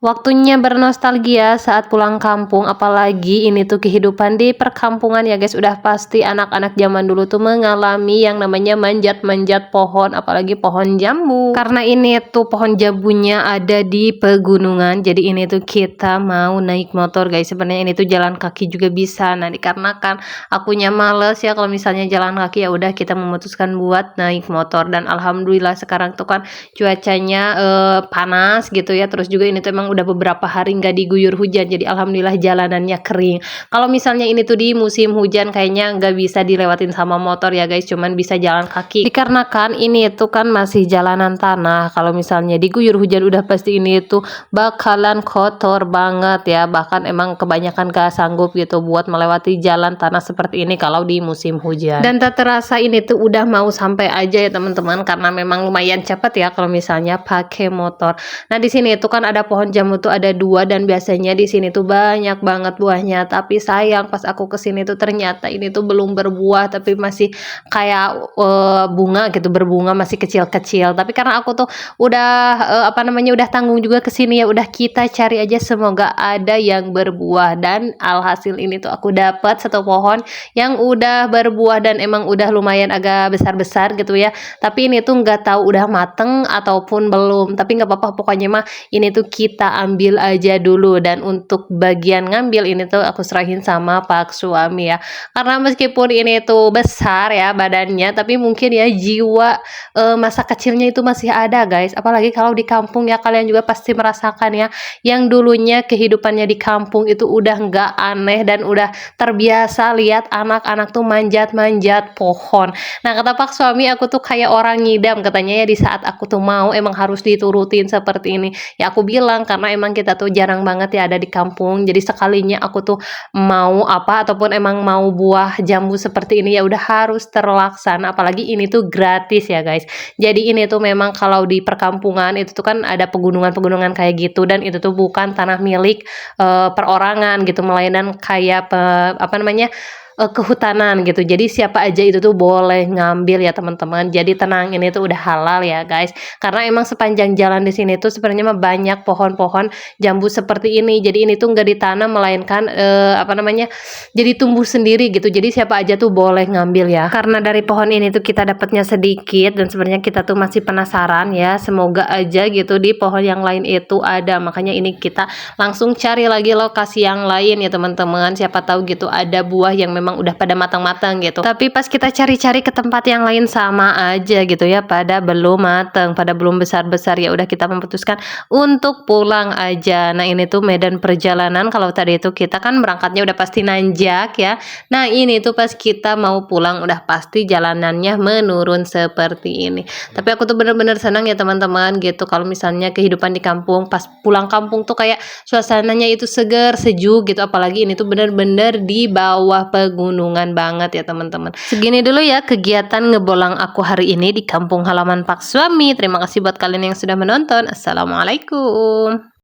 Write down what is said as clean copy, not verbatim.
Waktunya bernostalgia saat pulang kampung, apalagi ini tuh kehidupan di perkampungan ya guys, udah pasti anak-anak zaman dulu tuh mengalami yang namanya manjat-manjat pohon, apalagi pohon jambu. Karena ini tuh pohon jambunya ada di pegunungan, jadi ini tuh kita mau naik motor guys. Sebenarnya ini tuh jalan kaki juga bisa. Nah, dikarenakan akunya males ya kalau misalnya jalan kaki, ya udah kita memutuskan buat naik motor, dan alhamdulillah sekarang tuh kan cuacanya panas gitu ya. Terus juga ini tuh emang udah beberapa hari nggak diguyur hujan, jadi alhamdulillah jalanannya kering. Kalau misalnya ini tuh di musim hujan kayaknya nggak bisa dilewatin sama motor ya guys, cuman bisa jalan kaki dikarenakan ini tuh kan masih jalanan tanah. Kalau misalnya diguyur hujan udah pasti ini tuh bakalan kotor banget ya, bahkan emang kebanyakan gak sanggup gitu buat melewati jalan tanah seperti ini kalau di musim hujan. Dan tak terasa ini tuh udah mau sampai aja ya teman-teman, karena memang lumayan cepat ya kalau misalnya pakai motor. Nah, di sini itu kan ada pohon jambu tuh ada dua, dan biasanya di sini tuh banyak banget buahnya. Tapi sayang pas aku kesini tuh ternyata ini tuh belum berbuah, tapi masih kayak bunga gitu, berbunga masih kecil-kecil. Tapi karena aku tuh udah apa namanya udah tanggung juga kesini ya, udah kita cari aja semoga ada yang berbuah. Dan alhasil ini tuh aku dapat satu pohon yang udah berbuah dan emang udah lumayan agak besar-besar gitu ya. Tapi ini tuh nggak tahu udah mateng ataupun belum, tapi nggak apa-apa, pokoknya mah ini tuh kita ambil aja dulu. Dan untuk bagian ngambil ini tuh aku serahin sama pak suami ya, karena meskipun ini tuh besar ya badannya, tapi mungkin ya jiwa masa kecilnya itu masih ada guys. Apalagi kalau di kampung ya, kalian juga pasti merasakan ya, yang dulunya kehidupannya di kampung itu udah nggak aneh dan udah terbiasa lihat anak-anak tuh manjat-manjat pohon. Nah, kata pak suami aku tuh kayak orang ngidam katanya ya, di saat aku tuh mau emang harus diturutin seperti ini. Ya aku bilang karena emang kita tuh jarang banget ya ada di kampung, jadi sekalinya aku tuh mau apa ataupun emang mau buah jambu seperti ini ya udah harus terlaksana, apalagi ini tuh gratis ya guys. Jadi ini tuh memang kalau di perkampungan itu tuh kan ada pegunungan-pegunungan kayak gitu, dan itu tuh bukan tanah milik perorangan gitu, melainkan kayak apa namanya kehutanan gitu. Jadi siapa aja itu tuh boleh ngambil ya teman-teman. Jadi tenang, ini tuh udah halal ya guys. Karena emang sepanjang jalan di sini tuh sebenarnya mah banyak pohon-pohon jambu seperti ini. Jadi ini tuh nggak ditanam, melainkan apa namanya, jadi tumbuh sendiri gitu. Jadi siapa aja tuh boleh ngambil ya. Karena dari pohon ini tuh kita dapatnya sedikit, dan sebenarnya kita tuh masih penasaran ya. Semoga aja gitu di pohon yang lain itu ada. Makanya ini kita langsung cari lagi lokasi yang lain ya teman-teman. Siapa tahu gitu ada buah yang memang udah pada matang-matang gitu. Tapi pas kita cari-cari ke tempat yang lain sama aja gitu ya, pada belum matang, pada belum besar-besar. Ya udah kita memutuskan untuk pulang aja. Nah, ini tuh medan perjalanan. Kalau tadi itu kita kan berangkatnya udah pasti nanjak ya. Nah, ini tuh pas kita mau pulang udah pasti jalanannya menurun seperti ini. Tapi aku tuh bener-bener senang ya teman-teman gitu, kalau misalnya kehidupan di kampung, pas pulang kampung tuh kayak suasananya itu segar, sejuk gitu. Apalagi ini tuh bener-bener di bawah pegunungan banget ya teman-teman. Segini dulu ya kegiatan ngebolang aku hari ini di kampung halaman pak suami. Terima kasih buat kalian yang sudah menonton. Assalamualaikum.